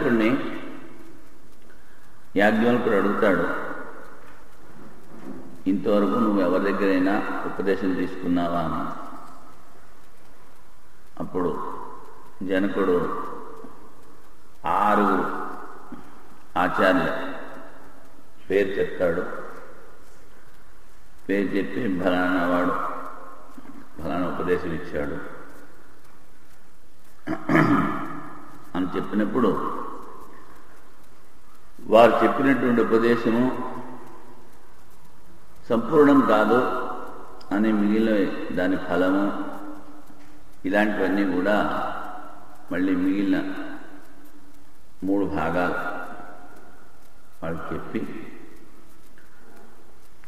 జనకుడిని యాజ్ఞవల్కుడు అడుగుతాడు, ఇంతవరకు నువ్వు ఎవరి దగ్గరైనా ఉపదేశం తీసుకున్నావా అని. అప్పుడు జనకుడు 6 ఆచార్యుల పేరు చెప్తాడు. పేరు చెప్పి ఫలానా వాడు ఫలానా ఉపదేశం ఇచ్చాడు అని చెప్పినప్పుడు వారు చెప్పినటువంటి ఉపదేశము సంపూర్ణం కాదు అని మిగిలిన దాని ఫలము ఇలాంటివన్నీ కూడా మళ్ళీ మిగిలిన 3 భాగాలు వాళ్ళు చెప్పి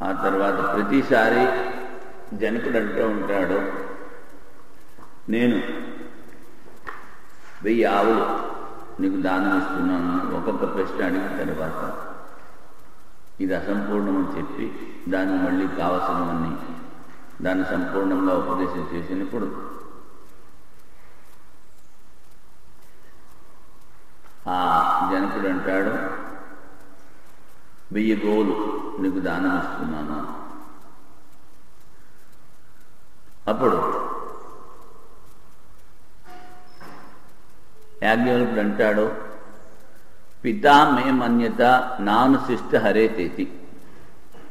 ఆ తర్వాత ప్రతిసారి జనకుడు అంటూ ఉంటాడు, నేను 1000 ఆవులు నీకు దానం ఇస్తున్నాను. ఒక్కొక్క ప్రశ్న అడిగిన తర్వాత ఇది అసంపూర్ణమని చెప్పి దానికి మళ్ళీ కావలసినవన్నీ దాన్ని సంపూర్ణంగా ఉపదేశం చేసినప్పుడు ఆ జనకుడు అంటాడు, 1000 గోవులు నీకు దానం ఇస్తున్నాను. అప్పుడు యాజ్ఞవల్కుడు అంటాడు, పితా మే మన్యత నానుశిష్ట హరేతేతి.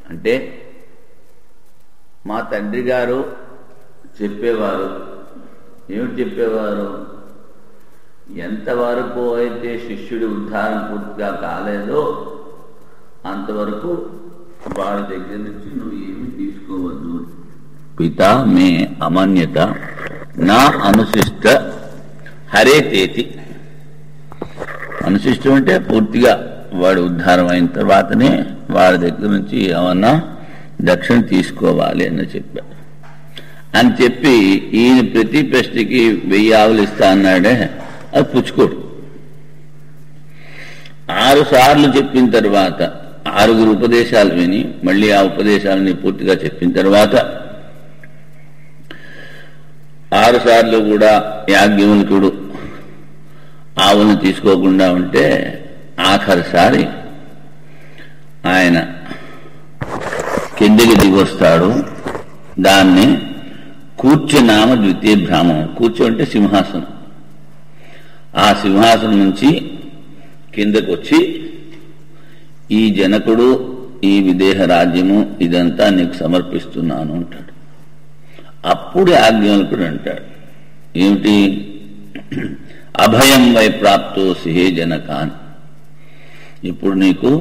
అంటే మా తండ్రి గారు చెప్పేవారు. ఏమిటి చెప్పేవారు? ఎంతవరకు అయితే శిష్యుడి ఉద్ధారం పూర్తిగా కాలేదో అంతవరకు వాడి దగ్గర నుంచి నువ్వు ఏమి తీసుకోవద్దు. పితా మే అమన్యత నా అనుశిష్ట హరేతేతి. అనుశిష్టం అంటే పూర్తిగా వాడు ఉద్ధారం అయిన తర్వాతనే వాడి దగ్గర నుంచి ఏమన్నా దక్షిణ తీసుకోవాలి అని చెప్పారు. అని చెప్పి ఈయన ప్రతి ప్రశ్నకి 1000 ఆవులు ఇస్తా అన్నాడే, అది పుచ్చుకోడు. 6 సార్లు చెప్పిన తర్వాత 6 ఉపదేశాలు విని మళ్ళీ ఆ ఉపదేశాలని పూర్తిగా చెప్పిన తర్వాత 6 సార్లు కూడా యాజ్ఞవల్కుడు ఆవులను తీసుకోకుండా ఉంటే ఆఖరిసారి ఆయన కిందికి దిగొస్తాడు. దాన్ని కూర్చునామ ద్వితీయ బ్రాహ్మణం. కూర్చో అంటే సింహాసనం. ఆ సింహాసనం నుంచి కిందకు వచ్చి ఈ జనకుడు ఈ విదేహ రాజ్యము ఇదంతా నీకు సమర్పిస్తున్నాను అంటాడు. అప్పుడు యాజ్ఞవల్కుడు అంటాడు, ఏమిటి? అభయం వై ప్రాప్తోసి హే జనకాన్. ఇప్పుడు నీకు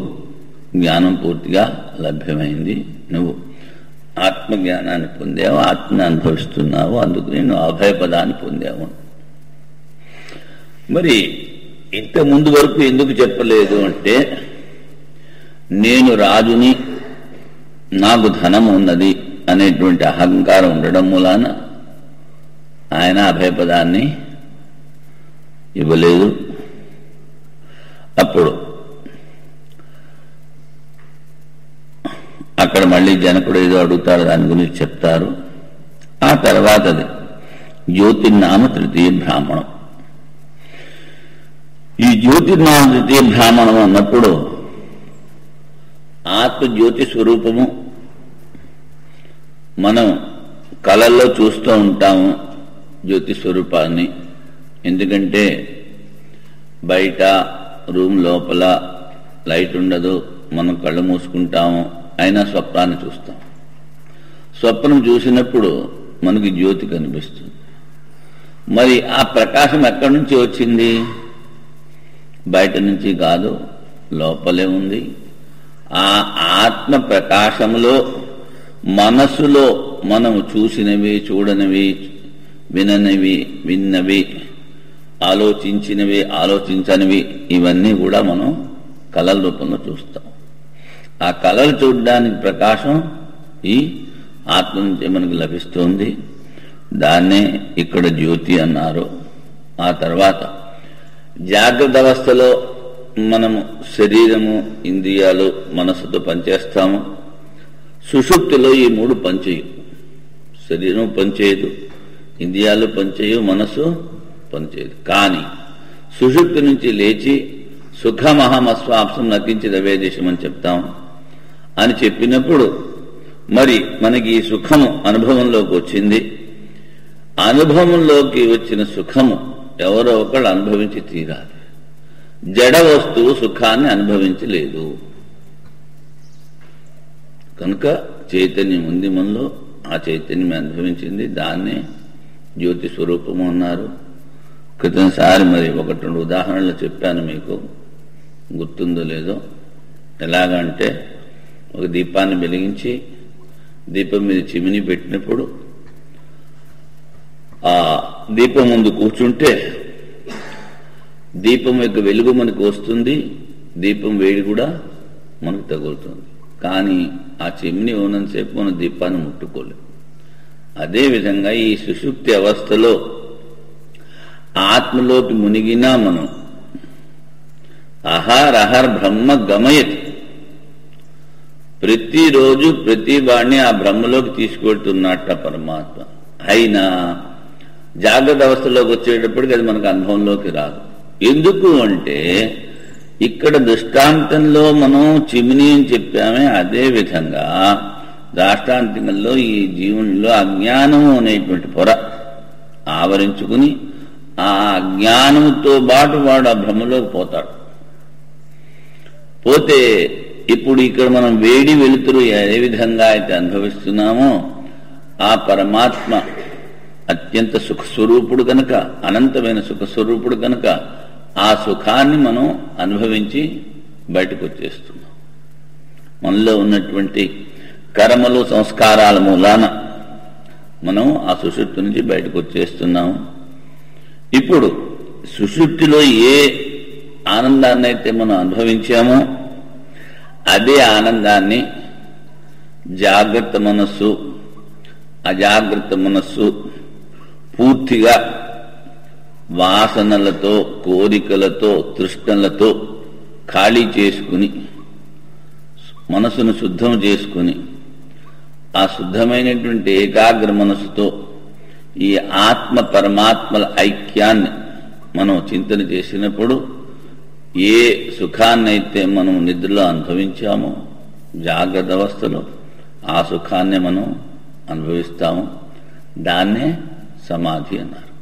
జ్ఞానం పూర్తిగా లభ్యమైంది. నువ్వు ఆత్మజ్ఞానాన్ని పొందావు, ఆత్మని అనుభవిస్తున్నావు, అందుకని నువ్వు అభయపదాన్ని పొందావు. మరి ఇంత ముందు వరకు ఎందుకు చెప్పలేదు అంటే, నేను రాజుని, నాకు ధనం ఉన్నది అనేటువంటి అహంకారం ఉండడం మూలాన ఆయన అభయపదాన్ని ఇవ్వలేదు. అప్పుడు అక్కడ మళ్ళీ జనకుడు ఏదో అడుగుతారు, దాని గురించి చెప్తారు. ఆ తర్వాతది జ్యోతిర్నామ తృతీయ బ్రాహ్మణం. ఈ జ్యోతిర్నామ తృతీయ బ్రాహ్మణం అన్నప్పుడు ఆత్మజ్యోతి స్వరూపము మనం కళల్లో చూస్తూ ఉంటాము జ్యోతి స్వరూపాన్ని. ఎందుకంటే బయట రూమ్ లోపల లైట్ ఉండదు, మనం కళ్ళు మూసుకుంటాము, అయినా స్వప్నాన్ని చూస్తాం. స్వప్నం చూసినప్పుడు మనకి జ్యోతి కనిపిస్తుంది. మరి ఆ ప్రకాశం ఎక్కడి నుంచి వచ్చింది? బయట నుంచి కాదు, లోపలే ఉంది. ఆ ఆత్మ ప్రకాశంలో మనస్సులో మనము చూసినవి, చూడనివి, విన్నవి, ఆలోచించినవి, ఆలోచించనివి ఇవన్నీ కూడా మనం కళల రూపంలో చూస్తాం. ఆ కళలు చూడడానికి ప్రకాశం ఈ ఆత్మ నుంచి మనకు లభిస్తుంది. దాన్నే ఇక్కడ జ్యోతి అన్నారు. ఆ తర్వాత జాగ్రత్త అవస్థలో మనము శరీరము, ఇంద్రియాలు, మనస్సుతో పనిచేస్తాము. సుషుప్తిలో ఈ 3 పనిచేయు. శరీరం పనిచేయదు, ఇంద్రియాలు పనిచేయు, మనస్సు పనిచేయదు. కానీ సుషుప్తి నుంచి లేచి సుఖమహమస్వాప్సం నకించిదవేదేశం అని చెప్తాం అని చెప్పినప్పుడు మరి మనకి ఈ సుఖము అనుభవంలోకి వచ్చింది. అనుభవంలోకి వచ్చిన సుఖము ఎవరో ఒకళ్ళు అనుభవించి తీరాలి. జడ వస్తువు సుఖాన్ని అనుభవించలేదు కనుక చైతన్యం ఉంది మనలో. ఆ చైతన్యం అనుభవించింది, దాన్నే జ్యోతి స్వరూపము అన్నారు. క్రితంసారి మరి 1-2 ఉదాహరణలు చెప్పాను, మీకు గుర్తుందో లేదో. ఎలాగంటే ఒక దీపాన్ని వెలిగించి దీపం మీద చిమిని పెట్టినప్పుడు ఆ దీపం ముందు కూర్చుంటే దీపం యొక్క వెలుగు మనకు వస్తుంది, దీపం వేడి కూడా మనకు తగులుతుంది. కానీ ఆ చిమ్ని ఉన్నంతసేపు మనం దీపాన్ని ముట్టుకోలేం. అదేవిధంగా ఈ సుషుప్తి అవస్థలో ఆత్మలోకి మునిగినా మనం అహరహర్ బ్రహ్మ గమయతి, ప్రతిరోజు ప్రతి వాడిని ఆ బ్రహ్మలోకి తీసుకువెళ్తున్నట్ట పరమాత్మ. అయినా జాగ్రత్త అవస్థలోకి వచ్చేటప్పటికి అది మనకు అనుభవంలోకి రాదు. ఎందుకు అంటే ఇక్కడ దృష్టాంతంలో మనం చిమిని అని చెప్పామే, అదే విధంగా దాష్టాంతికంలో ఈ జీవునిలో అజ్ఞానము అనేటువంటి పొర ఆవరించుకుని ఆ అజ్ఞానంతో పాటు వాడు ఆ భ్రమలోకి పోతాడు. పోతే ఇప్పుడు ఇక్కడ మనం వేడి వెలుతురు ఏ విధంగా అయితే అనుభవిస్తున్నామో ఆ పరమాత్మ అత్యంత సుఖస్వరూపుడు కనుక, అనంతమైన సుఖస్వరూపుడు కనుక ఆ సుఖాన్ని మనం అనుభవించి బయటకు వచ్చేస్తున్నాం. మనలో ఉన్నటువంటి కర్మలు సంస్కారాల మూలాన మనం ఆ సుషుప్తి నుంచి బయటకు వచ్చేస్తున్నాం. ఇప్పుడు సుషుప్తిలో ఏ ఆనందాన్ని అయితే మనం అనుభవించామో అదే ఆనందాన్ని జాగ్రత్త మనస్సు అజాగ్రత్త మనస్సు పూర్తిగా వాసనలతో కోరికలతో తృష్ణలతో ఖాళీ చేసుకుని మనసును శుద్ధం చేసుకుని ఆ శుద్ధమైనటువంటి ఏకాగ్ర మనసుతో ఈ ఆత్మ పరమాత్మల ఐక్యాన్ని మనం చింతన చేసినప్పుడు ఏ సుఖాన్నైతే మనం నిద్రలో అనుభవించామో జాగ్రత్త అవస్థలో ఆ సుఖాన్ని మనం అనుభవిస్తాము. దాన్నే సమాధి అన్నారు.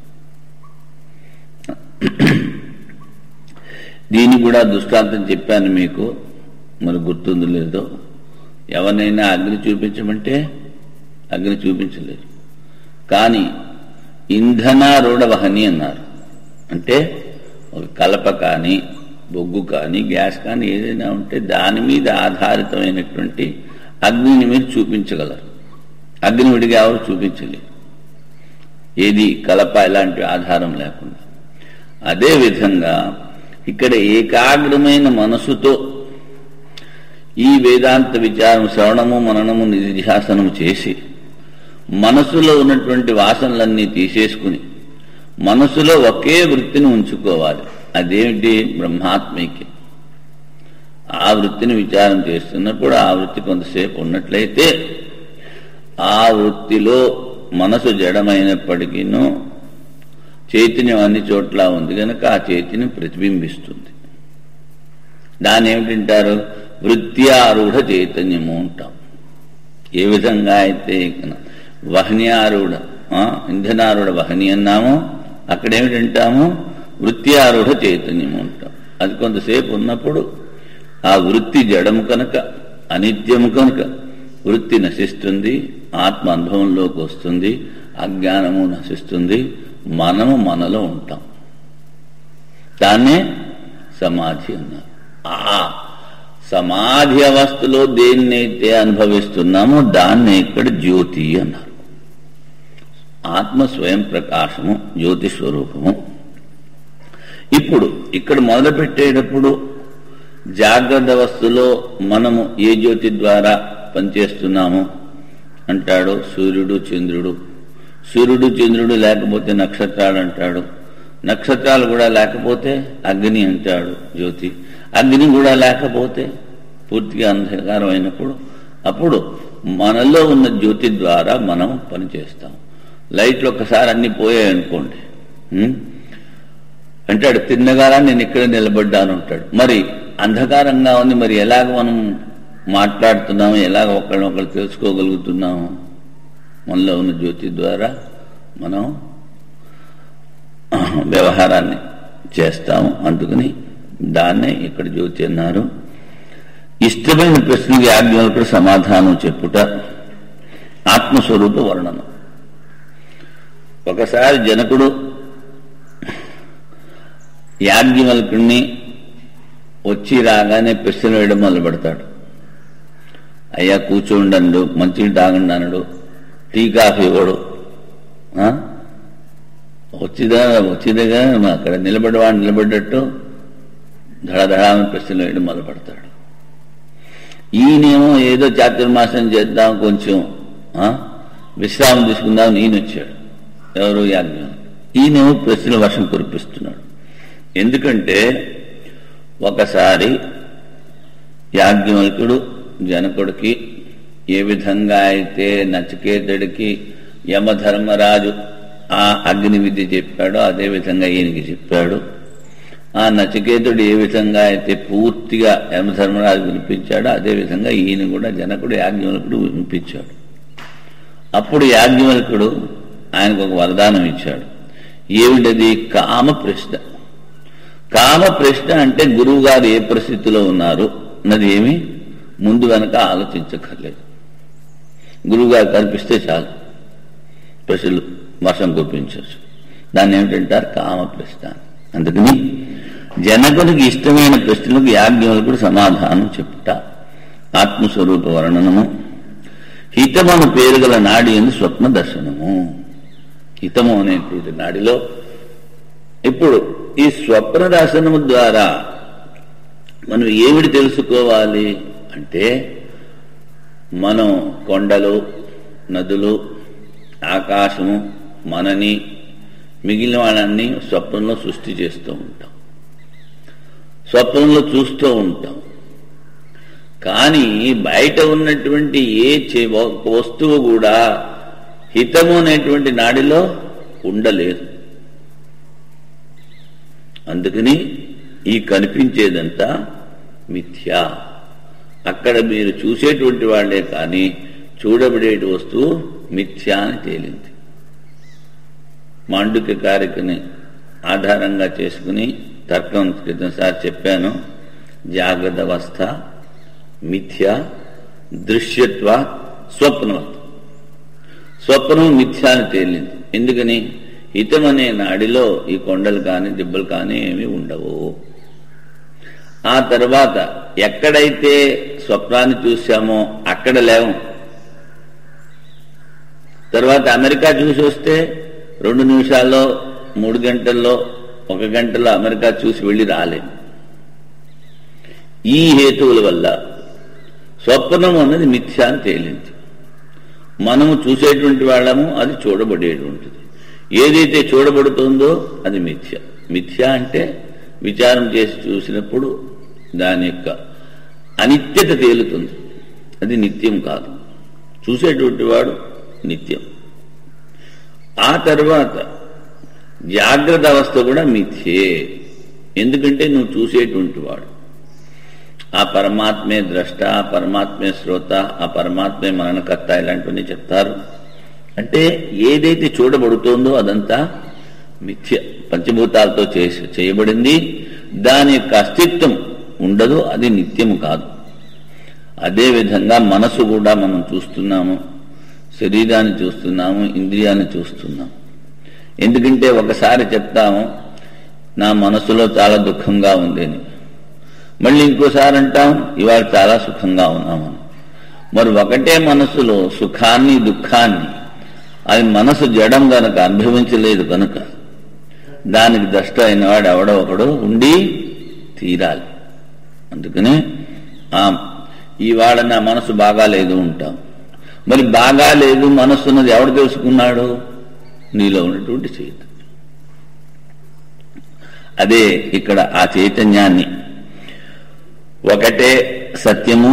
దీన్ని కూడా దృష్టాంతం చెప్పాను మీకు, మరి గుర్తుందో లేదో. ఎవరినైనా అగ్ని చూపించమంటే అగ్ని చూపించలేరు, కానీ ఇంధనారూఢ వహని అన్నారు. అంటే ఒక కలప కానీ బొగ్గు కానీ గ్యాస్ కానీ ఏదైనా ఉంటే దాని మీద ఆధారితమైనటువంటి అగ్నిని మీరు చూపించగలరు. అగ్ని విడిగా ఎవరు చూపించలేరు, ఏది కలప ఇలాంటి ఆధారం లేకుండా. అదేవిధంగా ఇక్కడ ఏకాగ్రమైన మనసుతో ఈ వేదాంత విచారం శ్రవణము మననము నిధిధ్యాసనము చేసి మనసులో ఉన్నటువంటి వాసనలన్నీ తీసేసుకుని మనసులో ఒకే వృత్తిని ఉంచుకోవాలి. అదేమిటి? బ్రహ్మాత్మైక్యం. ఆ వృత్తిని విచారం చేస్తున్నప్పుడు ఆ వృత్తి కొంతసేపు ఉన్నట్లయితే ఆ వృత్తిలో మనసు జడమైనప్పటికీనూ చైతన్యం అన్ని చోట్ల ఉంది కనుక ఆ చైతన్యం ప్రతిబింబిస్తుంది. దాన్ని ఏమిటంటారు? వృత్యారూఢ చైతన్యము అంటాం. ఏ విధంగా అయితే వహన్యారూఢ ఇంధనారూఢ వహని అన్నామో అక్కడేమిటంటాము? వృత్యారూఢ చైతన్యము అంటాం. అది కొంతసేపు ఉన్నప్పుడు ఆ వృత్తి జడము కనుక అనిత్యము కనుక వృత్తి నశిస్తుంది, ఆత్మ అనుభవంలోకి వస్తుంది, అజ్ఞానము నశిస్తుంది, మనము మనలో ఉంటాం. దాన్నే సమాధి అన్నారు. ఆ సమాధి అవస్థలో దేన్నైతే అనుభవిస్తున్నామో దాన్నే ఇక్కడ జ్యోతి అన్నారు. ఆత్మ స్వయం ప్రకాశము, జ్యోతి స్వరూపము. ఇప్పుడు ఇక్కడ మొదలుపెట్టేటప్పుడు జాగ్రత్త అవస్థలో మనము ఏ జ్యోతి ద్వారా పనిచేస్తున్నాము అంటాడు? సూర్యుడు చంద్రుడు. సూర్యుడు చంద్రుడు లేకపోతే నక్షత్రాలు అంటాడు. నక్షత్రాలు కూడా లేకపోతే అగ్ని అంటాడు జ్యోతి. అగ్ని కూడా లేకపోతే పూర్తిగా అంధకారం అయినప్పుడు అప్పుడు మనలో ఉన్న జ్యోతి ద్వారా మనం పనిచేస్తాం. లైట్లు ఒక్కసారి అన్ని పోయాయనుకోండి, అంటాడు, తిన్నగారా నేను ఇక్కడ నిలబడ్డాను అంటాడు. మరి అంధకారంగా ఉంది, మరి ఎలాగ మనం మాట్లాడుతున్నాము, ఎలాగ ఒకళ్ళొకళ్ళు తెలుసుకోగలుగుతున్నాము? మనలో ఉన్న జ్యోతి ద్వారా మనం వ్యవహారాన్ని చేస్తాము. అందుకని దాన్నే ఇక్కడ జ్యోతి అన్నారు. ఇష్టమైన ప్రశ్నకి యాజ్ఞవల్కుడు సమాధానం చెప్పుట ఆత్మస్వరూప వర్ణనం. ఒకసారి జనకుడు యాజ్ఞవల్కుడిని వచ్చి రాగానే ప్రశ్నలు వేయడం మొదలు పెడతాడు. అయ్యా కూర్చోండు, మంచిని తాగండి అనడు, టీ కాఫీ ఇవ్వడు. వచ్చిదగా అక్కడ నిలబడేవాడు నిలబడ్డట్టు ధడధడాన్ని ప్రశ్నలు వేయడం మొదలు పెడతాడు. ఈయనేమో ఏదో చాతుర్మాసం చేద్దాం, కొంచెం విశ్రామం తీసుకుందాం ఈయన వచ్చాడు. ఎవరు? యాజ్ఞవల్కుడు. ఈయనేమో ప్రశ్నల వర్షం కురిపిస్తున్నాడు. ఎందుకంటే ఒకసారి యాజ్ఞవల్కుడు జనకుడికి ఏ విధంగా అయితే నచికేతుడికి యమధర్మరాజు ఆ అగ్ని విద్య చెప్పాడో అదే విధంగా ఈయనకి చెప్పాడు. ఆ నచికేతుడు ఏ విధంగా అయితే పూర్తిగా యమధర్మరాజు వినిపించాడో అదే విధంగా ఈయన కూడా జనకుడు యాజ్ఞవల్కుడు వినిపించాడు. అప్పుడు యాజ్ఞవల్కుడు ఆయనకు ఒక వరదానం ఇచ్చాడు. ఏమిటది? కామ ప్రశ్న. కామ ప్రశ్న అంటే గురువు గారు ఏ పరిస్థితిలో ఉన్నారు అన్నది ఏమి ముందు వెనక ఆలోచించక్కర్లేదు. గురువుగారు కనిపిస్తే చాలు ప్రశ్నలు వర్షం కురిపించవచ్చు. దాన్ని ఏమిటంటారు? కామ ప్రశ్న. అందుకని జనకునికి ఇష్టమైన ప్రశ్నలకు యాజ్ఞవల్కుడు సమాధానం చెప్పుట ఆత్మస్వరూప వర్ణనము. హితమను పేరు గల నాడి అని స్వప్న దర్శనము. హితము అనేటువంటి నాడిలో ఇప్పుడు ఈ స్వప్న దర్శనము ద్వారా మనం ఏమిటి తెలుసుకోవాలి అంటే, మనం కొండలు, నదులు, ఆకాశము, మనని, మిగిలిన వాళ్ళని స్వప్నంలో సృష్టి చేస్తూ ఉంటాం, స్వప్నంలో చూస్తూ ఉంటాం. కానీ బయట ఉన్నటువంటి ఏ వస్తువు కూడా హితము అనేటువంటి నాడిలో ఉండలేదు. అందుకని ఈ కనిపించేదంతా మిథ్యా. అక్కడ మీరు చూసేటువంటి వాళ్లే కానీ చూడబడే వస్తువు మిథ్యా అని తేలింది. మాండుక్య కారికని ఆధారంగా చేసుకుని తర్కం క్రితంసారి చెప్పాను. జాగ్రత్త అవస్థ మిథ్య, దృశ్యత్వ స్వప్నవత్. స్వప్నం మిథ్యా అని తేలింది. ఎందుకని? హితమనే నాడిలో ఈ కొండలు కానీ దిబ్బలు కానీ ఏమీ ఉండవు. ఆ తర్వాత ఎక్కడైతే స్వప్నాన్ని చూశామో అక్కడ లేవు. తర్వాత అమెరికా చూసి వస్తే 2 నిమిషాల్లో 3 గంటల్లో 1 గంటలో అమెరికా చూసి వెళ్ళి రాలేము. ఈ హేతువుల వల్ల స్వప్నం అన్నది మిథ్యా అని తేలింది. మనము చూసేటువంటి వాళ్ళము, అది చూడబడేటువంటిది. ఏదైతే చూడబడుతుందో అది మిథ్య. మిథ్య అంటే విచారం చేసి చూసినప్పుడు దాని యొక్క అనిత్యత తేలుతుంది. అది నిత్యం కాదు. చూసేటువంటి వాడు నిత్యం. ఆ తర్వాత జాగ్రత్త అవస్థ కూడా మిథ్యే. ఎందుకంటే నువ్వు చూసేటువంటి వాడు. ఆ పరమాత్మే ద్రష్ట, ఆ పరమాత్మే శ్రోత, ఆ పరమాత్మే మననకర్త ఇలాంటివన్నీ చెప్తారు. అంటే ఏదైతే చూడబడుతోందో అదంతా మిథ్య, పంచభూతాలతో చేయబడింది. దాని యొక్క అస్తిత్వం ఉండదు, అది నిత్యము కాదు. అదేవిధంగా మనసు కూడా మనం చూస్తున్నాము, శరీరాన్ని చూస్తున్నాము, ఇంద్రియాన్ని చూస్తున్నాము. ఎందుకంటే ఒకసారి చెప్తాము నా మనసులో చాలా దుఃఖంగా ఉంది అని, మళ్ళీ ఇంకోసారి అంటాం ఇవాళ చాలా సుఖంగా ఉన్నామని. మరి ఒకటే మనసులో సుఖాన్ని దుఃఖాన్ని, అది మనసు జడం గనక అనుభవించలేదు కనుక దానికి ద్రష్ట అయిన వాడు ఎవడో ఒకడు ఉండి తీరాలి. అందుకని ఇవాళ నా మనసు బాగాలేదు ఉంటాం. మరి బాగాలేదు మనస్సు ఉన్నది ఎవడు తెలుసుకున్నాడు? నీలో ఉన్నటువంటి చైతన్యం. అదే ఇక్కడ ఆ చైతన్యాన్ని ఒకటే సత్యము,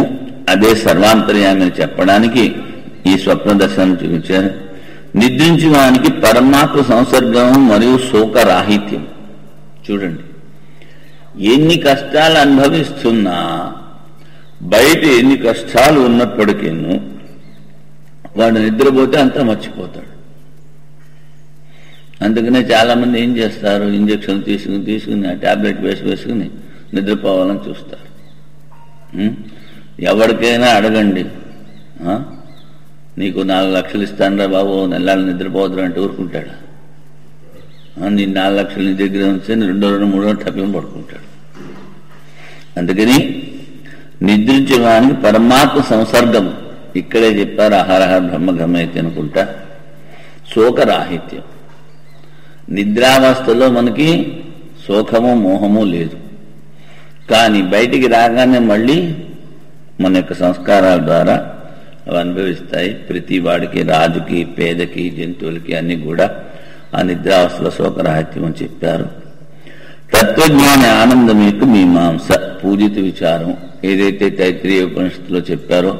అదే సర్వాంతర్యాన్ని చెప్పడానికి ఈ స్వప్న దర్శనం చూపించారు. నిద్రించిన వానికి పరమాత్మ సంసర్గం మరియు శోకరాహిత్యం. చూడండి, ఎన్ని కష్టాలు అనుభవిస్తున్నా బయట ఎన్ని కష్టాలు ఉన్నప్పటికీ వాడు నిద్రపోతే అంతా మర్చిపోతాడు. అందుకనే చాలా మంది ఏం చేస్తారు, ఇంజక్షన్ తీసుకుని ఆ టాబ్లెట్ వేసుకుని నిద్రపోవాలని చూస్తారు. ఎవరికైనా అడగండి, నీకు 4 లక్షలు ఇస్తానరా బాబు, నెలలు నిద్రపోదురు అంటే ఊరుకుంటాడు. నీ 4 లక్షలు నీ దగ్గర ఉంచి 2-3 టప్పిం పడుకుంటాడు. అందుకని నిద్రించడానికి పరమాత్మ సంసర్గం ఇక్కడే చెప్పారు. అహరహ బ్రహ్మగమైతే అనుకుంటా. శోకరాహిత్యం, నిద్రావస్థలో మనకి శోకము మోహము లేదు. కానీ బయటికి రాగానే మళ్ళీ మన యొక్క సంస్కారాల ద్వారా అవి అనుభవిస్తాయి. ప్రతి వాడికి, రాజుకి, పేదకి, జంతువులకి అన్ని కూడా ఆ నిద్రావస్థలో శోకరాహిత్యం అని చెప్పారు. తత్వజ్ఞాని ఆనందం యొక్క మీమాంస, పూజిత విచారం ఏదైతే తైత్రీయ ఉపనిషత్తులో చెప్పారో,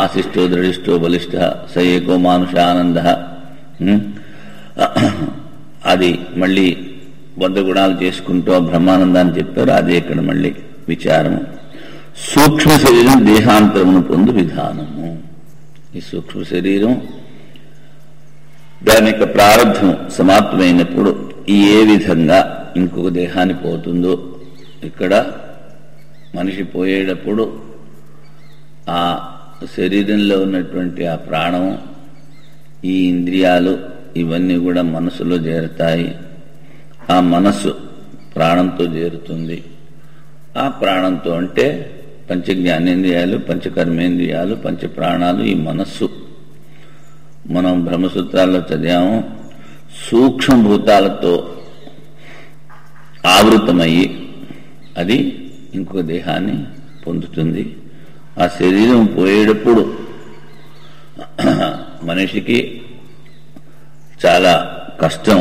ఆశిష్టో దృఢిష్టో బలిష్ట స ఏకో మానుష ఆనంద, అది మళ్ళీ 100 గుణాలు చేసుకుంటూ బ్రహ్మానందాన్ని చెప్పారు. అదే ఇక్కడ మళ్ళీ విచారము. సూక్ష్మ శరీరం దేహాంతరమును పొందు విధానము. ఈ సూక్ష్మ శరీరం దాని యొక్క ప్రారంభం సమాప్తమైనప్పుడు ఏ విధంగా ఇంకొక దేహాన్ని పోతుందో, ఇక్కడ మనిషి పోయేటప్పుడు ఆ శరీరంలో ఉన్నటువంటి ఆ ప్రాణం, ఈ ఇంద్రియాలు ఇవన్నీ కూడా మనసులో చేరుతాయి. ఆ మనస్సు ప్రాణంతో చేరుతుంది. ఆ ప్రాణంతో అంటే పంచజ్ఞానేంద్రియాలు, పంచకర్మేంద్రియాలు, పంచప్రాణాలు, ఈ మనస్సు మనం బ్రహ్మసూత్రాల్లో చదివాము. సూక్ష్మభూతాలతో ఆవృతమయ్యి అది ఇంకొక దేహాన్ని పొందుతుంది. ఆ శరీరం పోయేటప్పుడు మనిషికి చాలా కష్టం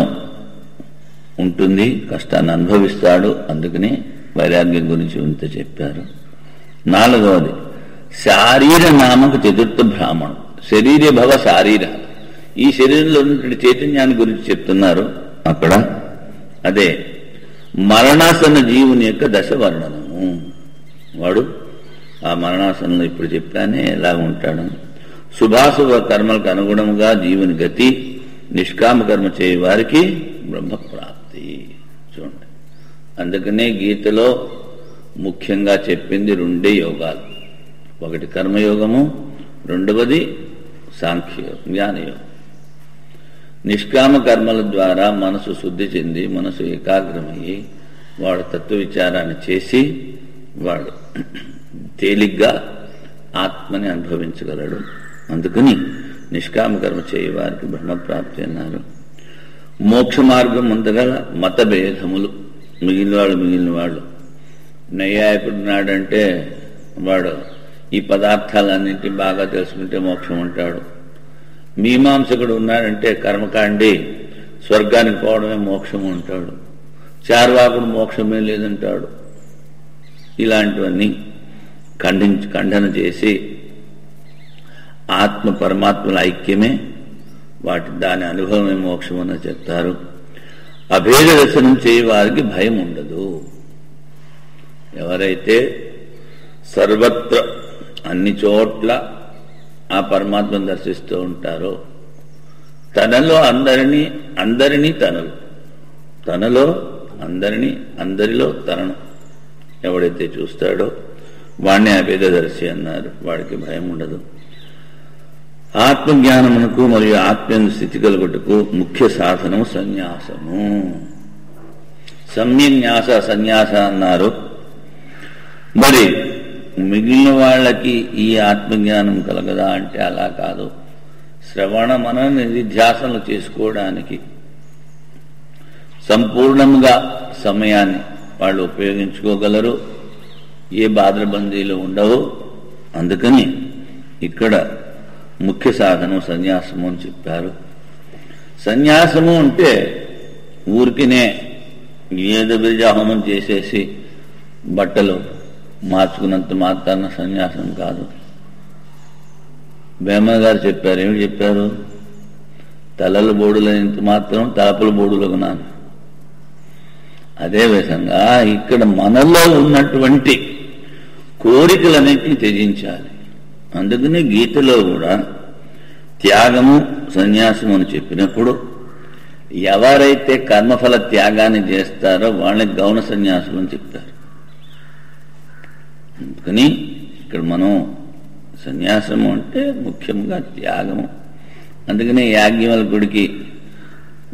ఉంటుంది, కష్టాన్ని అనుభవిస్తాడు. అందుకని వైరాగ్యం గురించి ఇంత చెప్పారు. 4వది శారీర నామక చతుర్థ బ్రాహ్మణం. శరీరే భవ శారీర, ఈ శరీరంలో ఉన్నటువంటి చైతన్యాన్ని గురించి చెప్తున్నారు అక్కడ. అదే మరణాసన్న జీవుని యొక్క దశ వర్ణనము. వాడు ఆ మరణాసనంలో ఇప్పుడు చెప్పానే ఎలా ఉంటాడు. శుభాశుభ కర్మలకు అనుగుణముగా జీవుని గతి, నిష్కామ కర్మ చేయ వారికి బ్రహ్మప్రాప్తి. చూడండి, అందుకనే గీతలో ముఖ్యంగా చెప్పింది 2 యోగాలు. ఒకటి కర్మయోగము, 2వది సాంఖ్యయోగం, జ్ఞానయోగం. నిష్కామ కర్మల ద్వారా మనసు శుద్ధి చెంది, మనసు ఏకాగ్రమయ్యి వాడు తత్వ విచారాన్ని చేసి వాడు తేలిగ్గా ఆత్మని అనుభవించగలడు. అందుకని నిష్కామ కర్మ చేయవారికి బ్రహ్మప్రాప్తి అన్నారు. మోక్ష మార్గం ముందుగా మతభేదములు. మిగిలిన వాళ్ళు నైయాయకుడు నాడంటే వాడు ఈ పదార్థాలన్నింటి బాగా తెలుసుకుంటే మోక్షం అంటాడు. మీమాంసకుడు ఉన్నాడంటే కర్మకాండి స్వర్గానికి పోవడమే మోక్షము అంటాడు. చార్వాకుడు మోక్షమే లేదంటాడు. ఇలాంటివన్నీ ఖండన చేసి ఆత్మ పరమాత్మల ఐక్యమే దాని అనుభవమే మోక్షం అని చెప్తారు. అభేద దర్శనం చేయ వారికి భయం ఉండదు. ఎవరైతే సర్వత్ర అన్ని చోట్ల ఆ పరమాత్మను దర్శిస్తూ ఉంటారో, తనలో అందరినీ తనలో అందరిలో తనను ఎవడైతే చూస్తాడో వాణ్ణి అభేదదర్శి అన్నారు. వాడికి భయం ఉండదు. ఆత్మజ్ఞానమునకు మరియు ఆత్మీయ స్థితి కలుగుటకు ముఖ్య సాధనము సన్యాసము. సమ్యన్యాస సన్యాస అన్నారు. మరి మిగిలిన వాళ్ళకి ఈ ఆత్మజ్ఞానం కలగదా అంటే అలా కాదు. శ్రవణ మనన నిధిధ్యాసనలు చేసుకోవడానికి సంపూర్ణంగా సమయాన్ని వాళ్ళు ఉపయోగించుకోగలరు. ఏ బాధబందీలు ఉండవు. అందుకని ఇక్కడ ముఖ్య సాధనం సన్యాసము అని చెప్పారు. సన్యాసము అంటే ఊరికినే ఏదో బీజాహోమం చేసేసి బట్టలు మార్చుకున్నంత మాత్రాన సన్యాసం కాదు. వేమన గారు చెప్పారు. ఏమి చెప్పారు? తలల బోడులైనంత మాత్రం తలపుల బోడులకు నాను. అదేవిధంగా ఇక్కడ మనలో ఉన్నటువంటి కోరికలన్నింటినీ త్యజించాలి. అందుకని గీతలో కూడా త్యాగము సన్యాసము అని చెప్పినప్పుడు ఎవరైతే కర్మఫల త్యాగాన్ని చేస్తారో వాళ్ళని గౌణ సన్యాసులు అని చెప్తారు. అందుకని ఇక్కడ మనం సన్యాసము అంటే ముఖ్యంగా త్యాగము. అందుకనే యాజ్ఞవల్కుడికి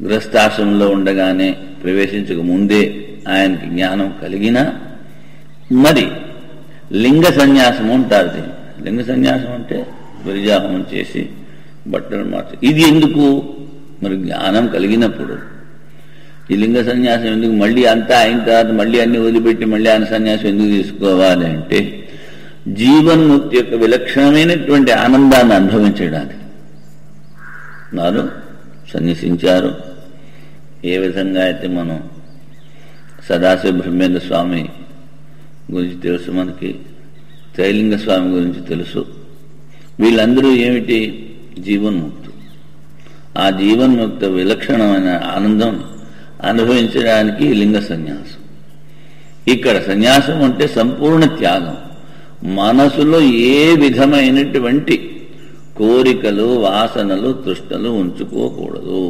గృహస్థాశ్రమంలో ఉండగానే ప్రవేశించక ముందే ఆయనకి జ్ఞానం కలిగినా మరి లింగ సన్యాసము అంటారు. దీన్ని లింగ సన్యాసం అంటే విరజాహోమం చేసి బట్టలు మార్చి, ఇది ఎందుకు? మరి జ్ఞానం కలిగినప్పుడు ఈ లింగ సన్యాసం ఎందుకు? మళ్ళీ అంతా అయిన తర్వాత మళ్ళీ అన్ని వదిలిపెట్టి మళ్ళీ ఆయన సన్యాసం ఎందుకు తీసుకోవాలి అంటే జీవన్ముక్తి యొక్క విలక్షణమైనటువంటి ఆనందాన్ని అనుభవించడానికి వారు సన్యసించారు. ఏ విధంగా అయితే మనం సదాశివ బ్రహ్మేంద్ర స్వామి గురించి తెలుసు, మనకి త్రైలింగ స్వామి గురించి తెలుసు. వీళ్ళందరూ ఏమిటి? జీవన్ముక్తులు. ఆ జీవన్ముక్త విలక్షణమైన ఆనందం అనుభవించడానికి లింగ సన్యాసం. ఇక్కడ సన్యాసం అంటే సంపూర్ణ త్యాగం. మనసులో ఏ విధమైనటువంటి కోరికలు, వాసనలు, తృష్ణలు ఉంచుకోకూడదు.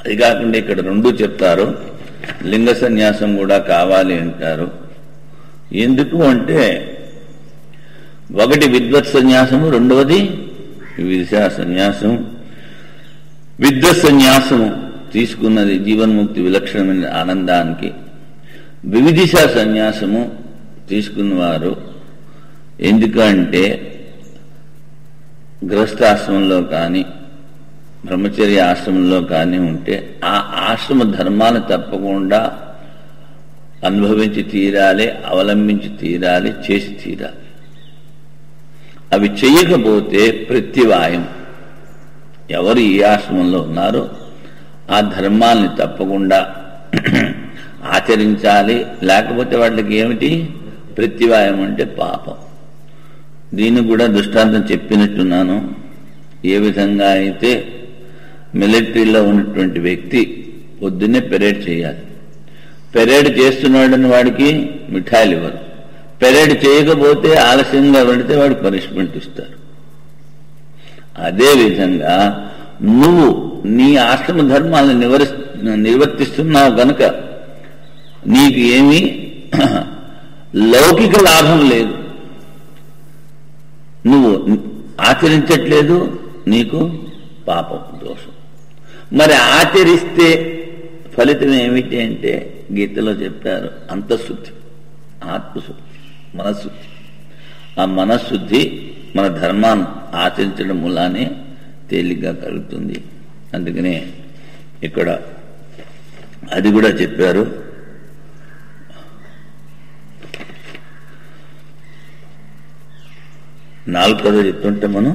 అది కాకుండా ఇక్కడ రెండు చెప్తారు. లింగ సన్యాసం కూడా కావాలి అంటారు. ఎందుకు అంటే ఒకటి విద్వత్ సన్యాసము, రెండవది విదిశా సన్యాసం. విద్వత్ సన్యాసము తీసుకున్నది జీవన్ముక్తి విలక్షణమైన ఆనందానికి. వివిధిశా సన్యాసము తీసుకున్నవారు ఎందుకంటే గృహస్థాశ్రమంలో కానీ బ్రహ్మచర్య ఆశ్రమంలో కానీ ఉంటే ఆ ఆశ్రమ ధర్మాలు తప్పకుండా అనుభవించి తీరాలి, అవలంబించి తీరాలి, చేసి తీరాలి. అవి చేయకపోతే ప్రత్యవాయం. ఎవరు ఈ ఆశ్రమంలో ఉన్నారో ఆ ధర్మాల్ని తప్పకుండా ఆచరించాలి. లేకపోతే వాళ్ళకి ఏమిటి? ప్రత్యవాయం అంటే పాపం. దీన్ని కూడా దృష్టాంతం చెప్పినట్టున్నాను. ఏ విధంగా అయితే మిలిటరీలో ఉన్నటువంటి వ్యక్తి పొద్దున్నే పెరేడ్ చేయాలి. పెరేడ్ చేస్తున్నాడని వాడికి మిఠాయిలు ఇవ్వరు. పెరేడ్ చేయకపోతే ఆలస్యంగా వెళితే వాడికి పనిష్మెంట్ ఇస్తారు. అదేవిధంగా నువ్వు నీ ఆశ్రమ ధర్మాలను నిర్వర్తిస్తున్నావు గనక నీకు ఏమీ లౌకిక లాభం లేదు. నువ్వు ఆచరించట్లేదు, నీకు పాపం, దోషం. మరి ఆచరిస్తే ఫలితం ఏమిటి అంటే గీతలో చెప్పారు, అంతఃశుద్ధి, ఆత్మశుద్ధి, మనశుద్ధి. ఆ మనశుద్ధి మన ధర్మాన్ని ఆచరించడం మూలానే తేలిగ్గా కలుగుతుంది. అందుకనే ఇక్కడ అది కూడా చెప్పారు. నాలుగు కథ చెప్తుంటే మనం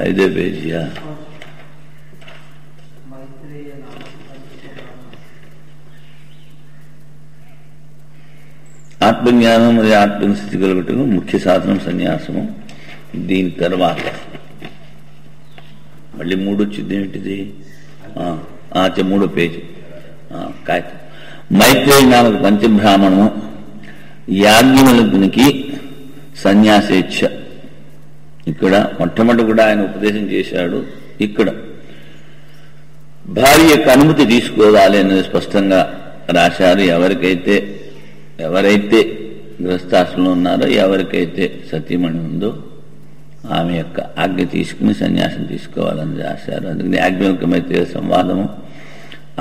5వ పేజీయా? ఆత్మజ్ఞానం మరియు ఆత్మస్థితి కలుగుటకు ముఖ్య సాధనం సన్యాసము. దీని తర్వాత మళ్ళీ 3 వచ్చింది. ఏమిటిది? 3వ పేజీ కాగితం. మైత్రేయ నామక పంచబ్రాహ్మణము యాజ్ఞవల్కునికి సన్యాసేచ్ఛ. ఇక్కడ మొట్టమొదటి కూడా ఆయన ఉపదేశం చేశాడు. ఇక్కడ భార్య యొక్క అనుమతి తీసుకోవాలి అనేది స్పష్టంగా రాశారు. ఎవరైతే గృహస్థాశ్రమంలో ఉన్నారో, ఎవరికైతే సతీమణి ఉందో ఆమె యొక్క ఆజ్ఞ తీసుకుని సన్యాసం తీసుకోవాలని రాశారు. అందుకని యాజ్ఞవల్కమైతే సంవాదము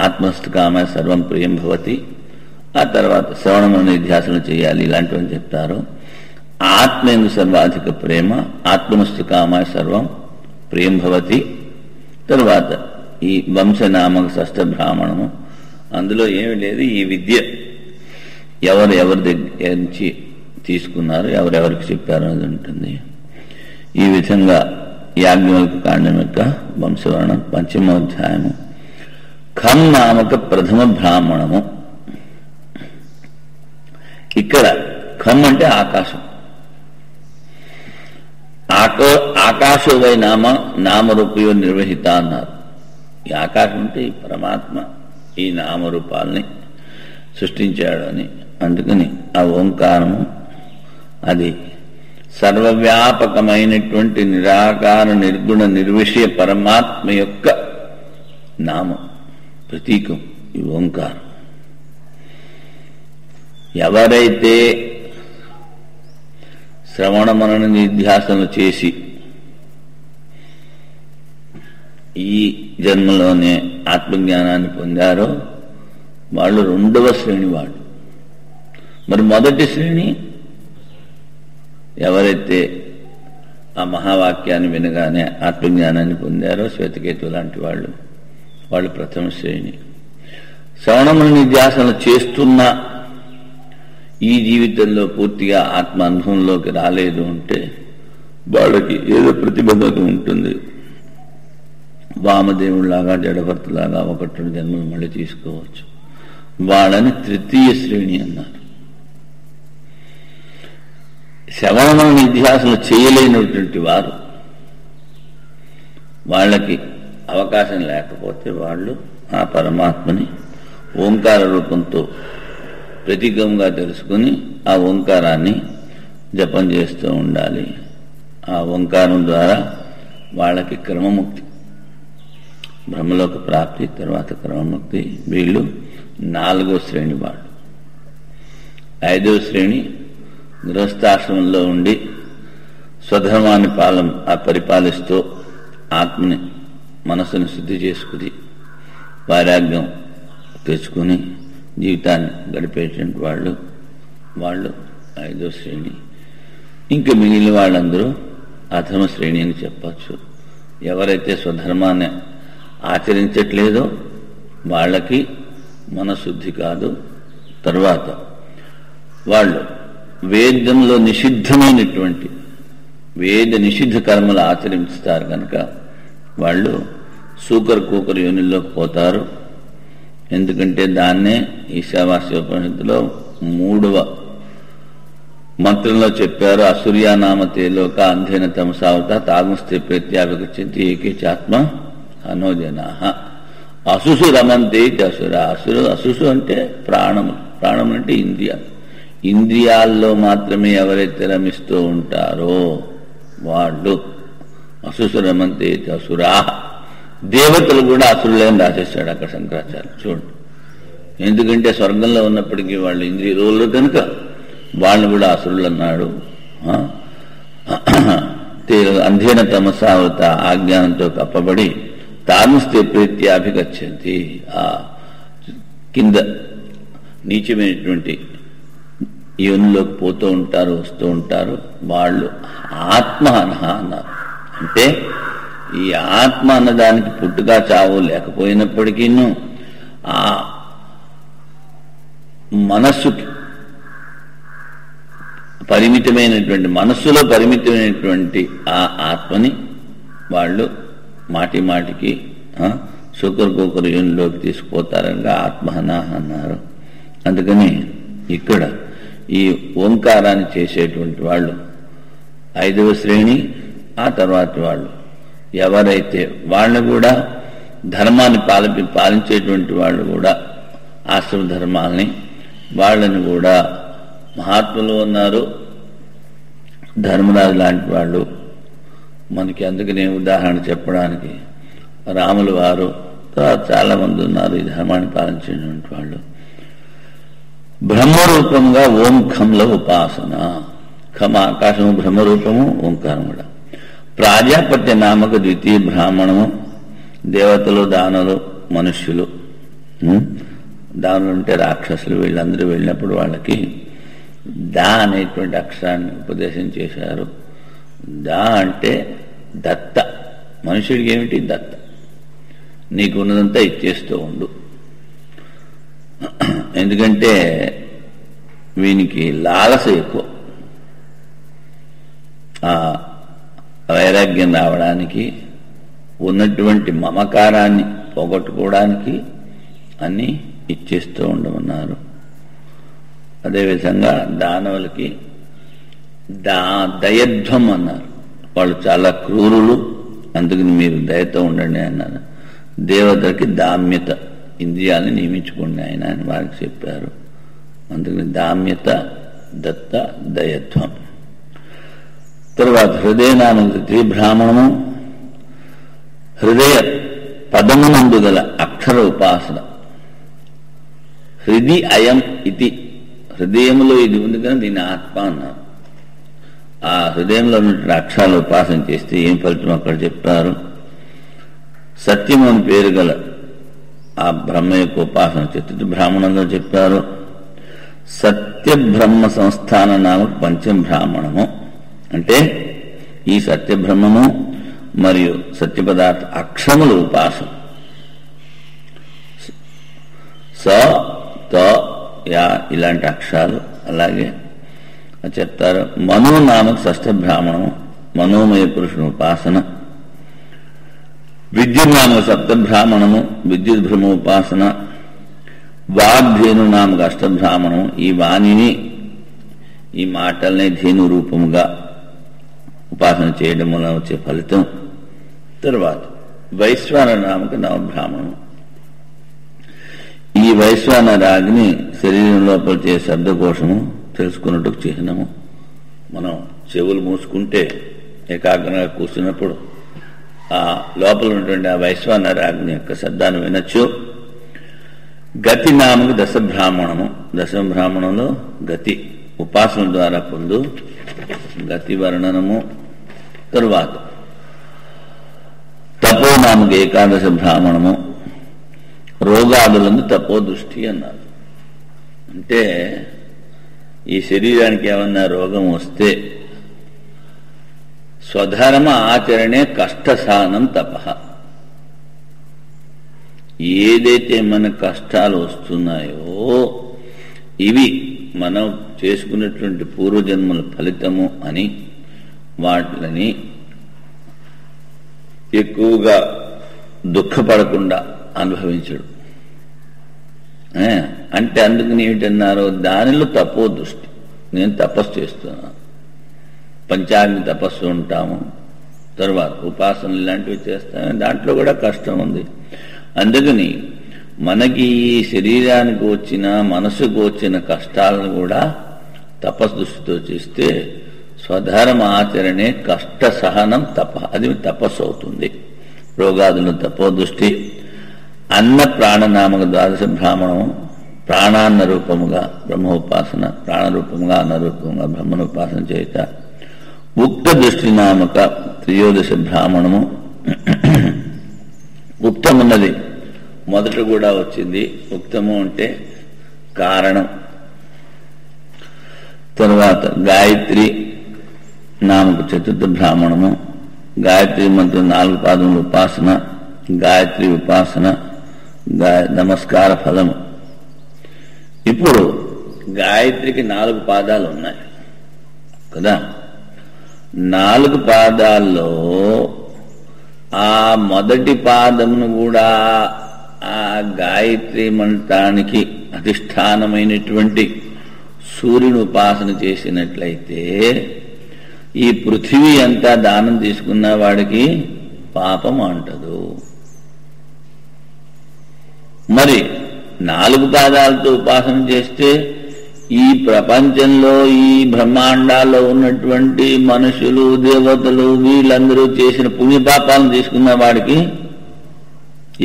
ఆత్మస్థ కామ సర్వం ప్రియం భవతి. ఆ తర్వాత శ్రవణం నిధ్యాసన చేయాలి, ఇలాంటివని చెప్తారు. ఆత్మేందు సర్వాధిక ప్రేమ, ఆత్మనస్తు కామాయ సర్వం ప్రియం భవతి. తర్వాత ఈ వంశనామక షష్ఠ బ్రాహ్మణము, అందులో ఏమి లేదు. ఈ విద్య ఎవరి దగ్గర నుంచి తీసుకున్నారు, ఎవరెవరికి చెప్పారు అనేది ఉంటుంది. ఈ విధంగా యాజ్ఞవల్క కాండం యొక్క వంశవర్ణం 5వ అధ్యాయము. ఖం నామక ప్రథమ బ్రాహ్మణము. ఇక్కడ ఖం అంటే ఆకాశం. ఆకాశోవై నామరూపయో నిర్వహిత అన్నారు. ఈ ఆకాశం అంటే ఈ పరమాత్మ ఈ నామరూపాలని సృష్టించాడు అని. అందుకని ఆ ఓంకారము అది సర్వవ్యాపకమైనటువంటి నిరాకార నిర్గుణ నిర్విషయ పరమాత్మ యొక్క నామం, ప్రతీకం ఈ ఓంకారం. ఎవరైతే శ్రవణ మనన నిధ్యాసనలు చేసి ఈ జన్మలోనే ఆత్మజ్ఞానాన్ని పొందారో వాళ్ళు 2వ శ్రేణి వాళ్ళు. మరి మొదటి శ్రేణి ఎవరైతే ఆ మహావాక్యాన్ని వినగానే ఆత్మజ్ఞానాన్ని పొందారో శ్వేతకేతు లాంటి వాళ్ళు, వాళ్ళు ప్రథమ శ్రేణి. శ్రవణమున నిధ్యాసనలు చేస్తున్న ఈ జీవితంలో పూర్తిగా ఆత్మ అనుభవంలోకి రాలేదు అంటే వాళ్ళకి ఏదో ప్రతిబంధక ఉంటుంది. వామదేవుడిలాగా జడభర్తలాగా 1-2 జన్మలు మళ్ళీ తీసుకోవచ్చు. వాళ్ళని తృతీయ శ్రేణి అన్నారు. శ్రవణ నిధ్యాసనలు చేయలేనటువంటి వారు, వాళ్ళకి అవకాశం లేకపోతే వాళ్ళు ఆ పరమాత్మని ఓంకార రూపంతో ప్రతీకంగా తెలుసుకుని ఆ ఓంకారాన్ని జపం చేస్తూ ఉండాలి. ఆ ఓంకారం ద్వారా వాళ్ళకి క్రమముక్తి, బ్రహ్మలోక ప్రాప్తి, తర్వాత క్రమముక్తి. వీళ్ళు 4వ శ్రేణి వాళ్ళు. 5వ శ్రేణి గృహస్థాశ్రమంలో ఉండి స్వధర్మాన్ని పరిపాలిస్తూ ఆత్మని మనసుని శుద్ధి చేసుకుని వైరాగ్యం తెచ్చుకుని జీవితాన్ని గడిపేటువంటి వాళ్ళు 5వ శ్రేణి. ఇంకా మిగిలిన వాళ్ళందరూ అధమ శ్రేణి అని చెప్పచ్చు. ఎవరైతే స్వధర్మాన్ని ఆచరించట్లేదో వాళ్ళకి మనశుద్ధి కాదు. తర్వాత వాళ్ళు వేదంలో నిషిద్ధమైనటువంటి వేద నిషిద్ధ కర్మలు ఆచరిస్తారు కనుక వాళ్ళు సూకర్ కూకర్ యోనిలోకి పోతారు. ఎందుకంటే దాన్నే ఈశావాస్యోపనిషత్తులో 3వ మంత్రంలో చెప్పారు. అసూర్యానామతేలోక అంధేన తమసావత తాగుస్తే ప్రత్యాభిగచ్చంతి ఏకేచాత్మ అనోజనాః అసుసు రమంతే అసుర. అసుసు అంటే ప్రాణములు. ప్రాణములు అంటే ఇంద్రియాలు. ఇంద్రియాల్లో మాత్రమే ఎవరైతే రమిస్తూ ఉంటారో వాళ్ళు అసుసు రమంతే అసురా. దేవతలు కూడా అసురులేని రాసేస్తాడు అక్కడ శంకరాచార్య. చూడండి, ఎందుకంటే స్వర్గంలో ఉన్నప్పటికీ వాళ్ళు ఇంద్రియులు కనుక వాళ్ళని కూడా అసురులు అన్నాడు. అంధేన తమసావత ఆజ్ఞానంతో కప్పబడి తానుస్తే ప్రీత్యాభిగచ్చంతి ఆ కింద నీచమైనటువంటి యోనిలోకి పోతూ ఉంటారు, వస్తూ ఉంటారు. వాళ్ళు ఆత్మ అన్నారు. అంటే ఈ ఆత్మ అన్నదానికి పుట్టుక చావు లేకపోయినప్పటికీ ఆ మనస్సుకి పరిమితమైనటువంటి మనస్సులో పరిమితమైనటువంటి ఆ ఆత్మని వాళ్ళు మాటి మాటికి శుకర్ కూకర్ యోనిలోకి తీసుకుపోతారనగా ఆత్మహనాహ అన్నారు. అందుకని ఇక్కడ ఈ ఓంకారాన్ని చేసేటువంటి వాళ్ళు 5వ శ్రేణి. ఆ తర్వాత వాళ్ళు ఎవరైతే వాళ్ళు కూడా ధర్మాన్ని పాలించేటువంటి వాళ్ళు కూడా ఆశ్రమ ధర్మాలని వాళ్ళని కూడా మహాత్ములు ఉన్నారు. ధర్మరాజు లాంటి వాళ్ళు మనకి అందుకనే ఉదాహరణ చెప్పడానికి రాముల వారు, చాలా మంది ఉన్నారు ఈ ధర్మాన్ని పాలించేటువంటి వాళ్ళు. బ్రహ్మరూపంగా ఓం ఖంలో ఉపాసన. ఖమ ఆకాశము బ్రహ్మరూపము, ఓంకారం కూడా. ప్రాజాపత్య నామక ద్వితీయ బ్రాహ్మణము. దేవతలు, దానులు, మనుష్యులు. దానులు అంటే రాక్షసులు. వీళ్ళందరూ వెళ్ళినప్పుడు వాళ్ళకి దా అనేటువంటి అక్షరాన్ని ఉపదేశం చేశారు. దా అంటే దత్త. మనుషుడికి ఏమిటి? దత్త. నీకు ఉన్నదంతా ఇచ్చేస్తూ ఉండు. ఎందుకంటే వీనికి లాలస ఎక్కువ. ఆ వైరాగ్యం రావడానికి, ఉన్నటువంటి మమకారాన్ని పోగొట్టుకోవడానికి అన్నీ ఇచ్చేస్తూ ఉండమన్నారు. అదేవిధంగా దానవులకి దయధ్వం అన్నారు. వాళ్ళు చాలా క్రూరులు, అందుకని మీరు దయతో ఉండండి అన్నారు. దేవతలకి దామ్యత, ఇంద్రియాలను నియమించుకోండి ఆయన అని వారికి చెప్పారు. అందుకని దామ్యత, దత్త, దయత్వం. తర్వాత హృదయనామకృతి బ్రాహ్మణము, హృదయ పదమునందు గల అక్షర ఉపాసన. హృది అయం ఇది, హృదయంలో ఇది ఉంది కానీ దీన్ని ఆత్మ అన్నారు. ఆ హృదయంలో ఉన్నటువంటి అక్షరాలు ఉపాసన చేస్తే ఏం ఫలితం అక్కడ చెప్పారు. సత్యం అని పేరు గల ఆ బ్రహ్మ యొక్క ఉపాసన చతుర్థ బ్రాహ్మణంలో చెప్పారు. సత్య బ్రహ్మ సంస్థాన నామ పంచమ బ్రాహ్మణము అంటే ఈ సత్య బ్రహ్మము మరియు సత్య పదార్థ అక్షరముల ఉపాసన. స, త, యా ఇలాంటి అక్షరాలు. అలాగే చెప్తారు మనోనామక షష్ఠ బ్రాహ్మణము, మనోమయ పురుషుని ఉపాసన. విద్యున్నామక సప్త బ్రాహ్మణము, విద్యుత్ బ్రహ్మ ఉపాసన. వాగ్ధేను నామక అష్టబ్రాహ్మణము, ఈ వాణిని ఈ మాటల్ని ధేను రూపముగా ఉపాసన చేయడం వల్ల వచ్చే ఫలితం. తర్వాత వైశ్వానర నామక నవబ్రాహ్మణము, ఈ వైశ్వానరాగ్ని శరీరం లోపల చే శబ్దకోశము తెలుసుకున్నట్టు చిహ్నము. మనం చెవులు మూసుకుంటే ఏకాగ్రంగా కూర్చున్నప్పుడు ఆ లోపల ఉన్నటువంటి ఆ వైశ్వానరాగ్ని యొక్క శబ్దాన్ని వినొచ్చు. గతి నామక దశ బ్రాహ్మణము, దశ బ్రాహ్మణంలో గతి ఉపాసన ద్వారా పొందు గతి వర్ణనము. తరువాత తపో నామక ఏకాదశ బ్రాహ్మణము, రోగాదులందు తపో దృష్టి అన్నారు. అంటే ఈ శరీరానికి ఏమన్నా రోగం వస్తే స్వధర్మ ఆచరణే కష్టసానం తప. ఏదైతే మన కష్టాలు వస్తున్నాయో ఇవి మనం చేసుకున్నటువంటి పూర్వజన్మల ఫలితము అని వాటిని ఎక్కువగా దుఃఖపడకుండా అనుభవించడు. అంటే అందుకని ఏమిటన్నారు, దానిలో తపో దృష్టి. నేను తపస్సు చేస్తున్నాను, పంచాగ్ని తపస్సు ఉంటాము, తర్వాత ఉపాసనలు ఇలాంటివి చేస్తాము, దాంట్లో కూడా కష్టం ఉంది. అందుకని మనకి ఈ శరీరానికి వచ్చిన మనసుకు వచ్చిన కష్టాలను కూడా తపస్సు దృష్టితో చేస్తే స్వధర్మ ఆచరణే కష్ట సహనం తప, అది తపస్సు అవుతుంది. రోగాదులు తపో దృష్టి. అన్న ప్రాణనామక ద్వాదశ బ్రాహ్మణము, ప్రాణాన్న రూపముగా బ్రహ్మోపాసన, ప్రాణరూపముగా అన్నరూపముగా బ్రహ్మను ఉపాసన చేయుట. ఉక్త దృష్టి నామక త్రయోదశ బ్రాహ్మణము, ఉక్తమున్నది మొదట కూడా వచ్చింది. ఉక్తము అంటే కారణం. తరువాత గాయత్రి నామక చతుర్థ బ్రాహ్మణము, గాయత్రి మంత్రం 4 పాదముల ఉపాసన, గాయత్రి ఉపాసన, నమస్కార ఫలము. ఇప్పుడు గాయత్రికి 4 పాదాలు ఉన్నాయి కదా. 4 పాదాల్లో ఆ మొదటి పాదమును కూడా ఆ గాయత్రి మంత్రానికి అధిష్టానమైనటువంటి సూర్యుని ఉపాసన చేసినట్లయితే ఈ పృథివీ అంతా దానం తీసుకున్న వాడికి పాపం అంటదు. మరి 4 పాదాలతో ఉపాసన చేస్తే ఈ ప్రపంచంలో ఈ బ్రహ్మాండాల్లో ఉన్నటువంటి మనుషులు, దేవతలు వీళ్ళందరూ చేసిన పుణ్యపాపాలను తీసుకున్న వాడికి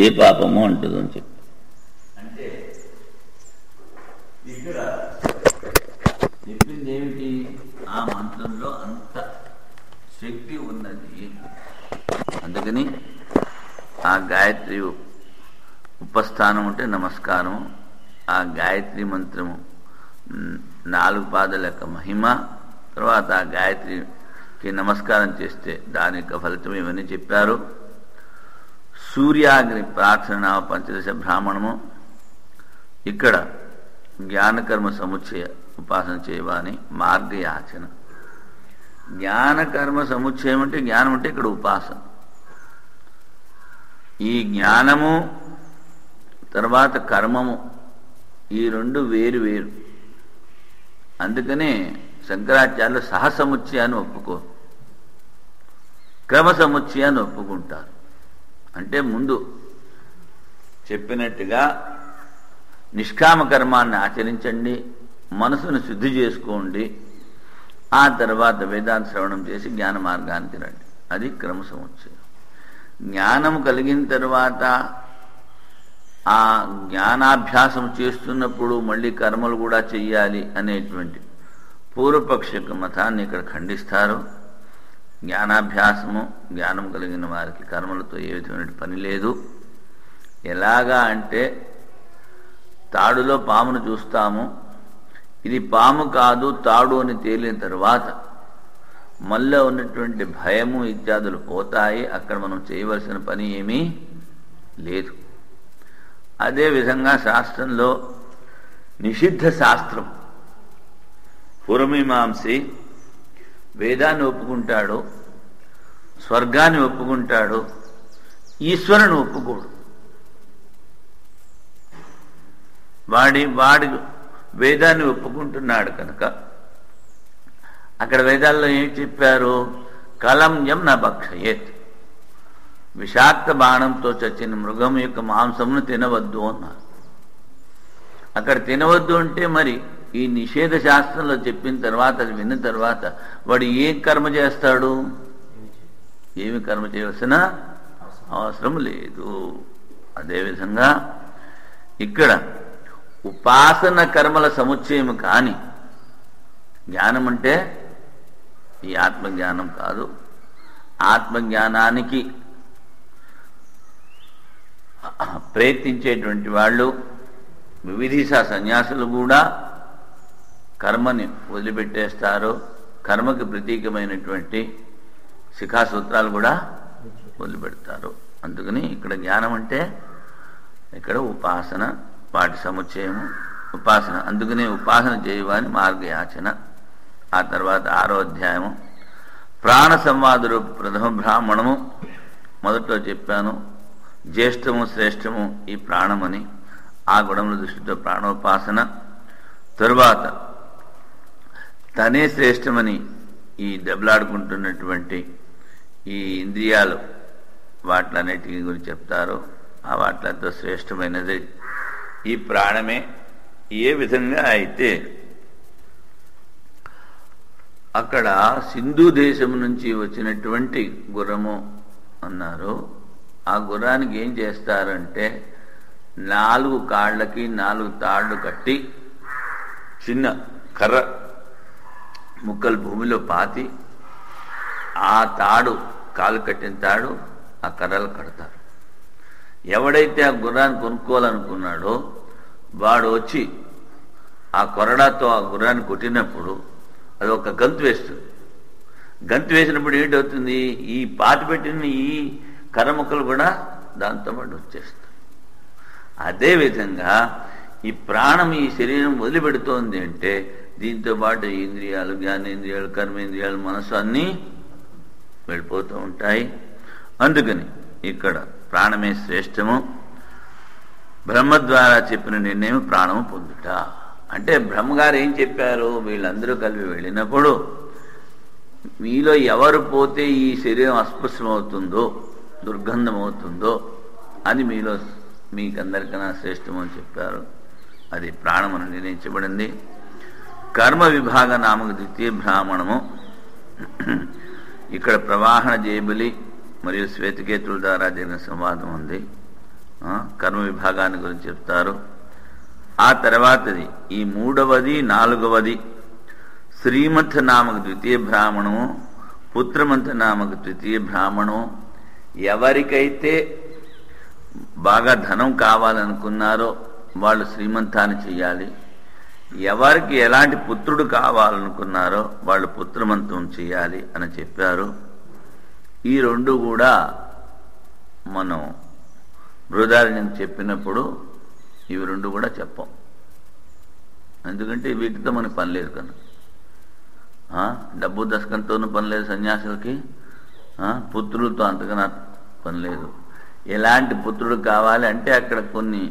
ఏ పాపమో అంటదు అని చెప్పి. అంటే ఇక్కడ చెప్పింది ఏమిటి, ఆ మంత్రంలో అంత శక్తి ఉన్నది. అందుకని ఆ గాయత్రి ఉపస్థానం అంటే నమస్కారం, ఆ గాయత్రి మంత్రము 4 పాదాల యొక్క మహిమ, తర్వాత ఆ గాయత్రికి నమస్కారం చేస్తే దాని యొక్క ఫలితం ఏమని చెప్పారు. సూర్యాగ్ని ప్రార్థన పంచదశ బ్రాహ్మణము, ఇక్కడ జ్ఞానకర్మ సముచ్చయ ఉపాసన చేయవాని మార్గయాచన. జ్ఞానకర్మ సముచ్చయం అంటే జ్ఞానం అంటే ఇక్కడ ఉపాసన. ఈ జ్ఞానము తర్వాత కర్మము ఈ 2 వేరు వేరు. అందుకనే శంకరాచార్యులు సహసముచ్చయాన్ని ఒప్పుకోరు. క్రమ సముచ్చయాన్ని ఒప్పుకుంటారు. అంటే ముందు చెప్పినట్టుగా నిష్కామ కర్మాన్ని ఆచరించండి, మనసును శుద్ధి చేసుకోండి, ఆ తర్వాత వేదాంత శ్రవణం చేసి జ్ఞాన మార్గానికి రండి. అది క్రమ సముచ్చయం. జ్ఞానం కలిగిన తర్వాత ఆ జ్ఞానాభ్యాసం చేస్తున్నప్పుడు మళ్ళీ కర్మలు కూడా చెయ్యాలి అనేటువంటి పూర్వపక్ష మతాన్ని ఇక్కడ ఖండిస్తారు. జ్ఞానాభ్యాసము, జ్ఞానం కలిగిన వారికి కర్మలతో ఏ విధమైన పని లేదు. ఎలాగా అంటే తాడులో పామును చూస్తాము, ఇది పాము కాదు తాడు అని తేలిన తర్వాత మళ్ళీ ఉన్నటువంటి భయము ఇత్యాదులు పోతాయి. అక్కడ మనం చేయవలసిన పని ఏమీ లేదు. అదేవిధంగా శాస్త్రంలో నిషిద్ధ శాస్త్రం పూర్వమీమాంసి వేదాన్ని ఒప్పుకుంటాడు, స్వర్గాన్ని ఒప్పుకుంటాడు, ఈశ్వరుని ఒప్పుకోడు. వాడి వేదాన్ని ఒప్పుకుంటున్నాడు కనుక అక్కడ వేదాల్లో ఏం చెప్పారు? కలంయం న భక్షయేత్, విషాక్త బాణంతో చచ్చిన మృగం యొక్క మాంసమును తినవద్దు అన్నారు. అక్కడ తినవద్దు అంటే మరి ఈ నిషేధ శాస్త్రంలో చెప్పిన తర్వాత, అది విన్న తర్వాత వాడు ఏం కర్మ చేస్తాడు? ఏమి కర్మ చేయవలసిన అవసరం లేదు. అదేవిధంగా ఇక్కడ ఉపాసన కర్మల సముచ్చయం కాని జ్ఞానం అంటే ఈ ఆత్మజ్ఞానం కాదు. ఆత్మజ్ఞానానికి ప్రయత్నించేటువంటి వాళ్ళు వివిధ సన్యాసులు కూడా కర్మని వదిలిపెట్టేస్తారు. కర్మకి ప్రతీకమైనటువంటి శిఖాసూత్రాలు కూడా వదిలిపెడతారు. అందుకని ఇక్కడ జ్ఞానం అంటే ఇక్కడ ఉపాసన, వాటి సముచ్చయము ఉపాసన. అందుకనే ఉపాసన చేయవాని మార్గయాచన. ఆ తర్వాత 6వ అధ్యాయము ప్రాణ సంవాద రూప ప్రథమ బ్రాహ్మణము. మొదట్లో చెప్పాను జ్యేష్ఠము శ్రేష్టము ఈ ప్రాణమని. ఆ గుణముల దృష్టితో ప్రాణోపాసన. తరువాత తనే శ్రేష్టమని ఈ దెబ్బలాడుకుంటున్నటువంటి ఈ ఇంద్రియాలు వాటిలన్నిటి గురించి చెప్తారు. ఆ వాటితో శ్రేష్టమైనది ఈ ప్రాణమే. ఏ విధంగా అయితే అక్కడ సింధు దేశం నుంచి వచ్చినటువంటి గుర్రము అన్నారు. ఆ గుర్రానికి ఏం చేస్తారంటే 4 కాళ్ళకి 4 తాళ్ళు కట్టి చిన్న కర్ర ముక్కలు భూమిలో పాతి ఆ తాడు, కాలు కట్టిన తాడు ఆ కర్రలు కడతారు. ఎవడైతే ఆ గుర్రాన్ని కొనుక్కోవాలనుకున్నాడో వాడు వచ్చి ఆ కొరడాతో ఆ గుర్రాన్ని కొట్టినప్పుడు అది ఒక గంతు వేస్తుంది. గంతు వేసినప్పుడు ఏంటవుతుంది? ఈ పాతి పెట్టిన ఈ కర్ర ముక్కలు కూడా దాంతో పాటు వచ్చేస్తాయి. అదేవిధంగా ఈ ప్రాణం ఈ శరీరం వదిలిపెడుతోంది అంటే దీంతో పాటు ఇంద్రియాలు, జ్ఞానేంద్రియాలు, కర్మేంద్రియాలు, మనసు అన్నీ వెళ్ళిపోతూ ఉంటాయి. అందుకని ఇక్కడ ప్రాణమే శ్రేష్టము. బ్రహ్మ ద్వారా చెప్పిన నిర్ణయం ప్రాణము పొందుట. అంటే బ్రహ్మగారు ఏం చెప్పారు? వీళ్ళందరూ కలిపి వెళ్ళినప్పుడు మీలో ఎవరు పోతే ఈ శరీరం అస్పృశ్యమవుతుందో, దుర్గంధమవుతుందో అది మీలో మీకందరికన్నా శ్రేష్టము అని చెప్పారు. అది ప్రాణమని నిర్ణయించబడింది. కర్మ విభాగ నామక ద్వితీయ బ్రాహ్మణము. ఇక్కడ ప్రవాహన జేబులి మరియు శ్వేతకేతుల ద్వారా జరిగిన సంవాదం ఉంది. కర్మ విభాగాన్ని గురించి చెప్తారు. ఆ తర్వాతది ఈ 3వది 4వది శ్రీమంత నామక ద్వితీయ బ్రాహ్మణము, పుత్రమంత నామక ద్వితీయ బ్రాహ్మణము. ఎవరికైతే బాగా ధనం కావాలనుకున్నారో వాళ్ళు శ్రీమంతాన్ని చెయ్యాలి. ఎవరికి ఎలాంటి పుత్రుడు కావాలనుకున్నారో వాళ్ళు పుత్రమంతం చేయాలి అని చెప్పారు. ఈ 2 కూడా మనం బృహదారణ్యం చెప్పినప్పుడు ఇవి 2 కూడా చెప్పాం. ఎందుకంటే వీటితో మనకి పని లేదు కనుక. డబ్బు దశకంతోనూ పని లేదు సన్యాసులకి, పుత్రులతో అంతకన్నా పని లేదు. ఎలాంటి పుత్రుడు కావాలి అంటే అక్కడ కొన్ని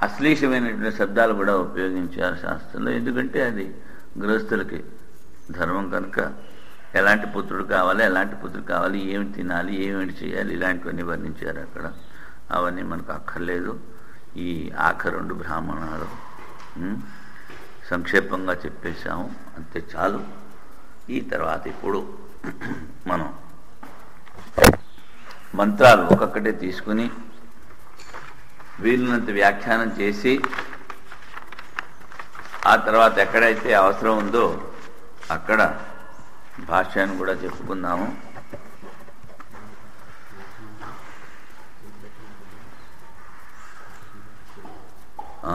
అశ్లీషమైనటువంటి శబ్దాలు కూడా ఉపయోగించారు శాస్త్రంలో. ఎందుకంటే అది గృహస్థులకి ధర్మం కనుక ఎలాంటి పుత్రుడు కావాలి, ఎలాంటి పుత్రుడు కావాలి, ఏమి తినాలి, ఏమిటి చేయాలి, ఇలాంటివన్నీ వర్ణించారు అక్కడ. అవన్నీ మనకు అక్కర్లేదు. ఈ ఆఖరి 2 బ్రాహ్మణాలు సంక్షేపంగా చెప్పేశాము, అంతే చాలు. ఈ తర్వాత ఇప్పుడు మనం మంత్రాలు ఒక్కొక్కటే తీసుకుని వీలున్నంత వ్యాఖ్యానం చేసి ఆ తర్వాత ఎక్కడైతే అవసరం ఉందో అక్కడ భాష్యాన్ని కూడా చెప్పుకుందాము. ఆ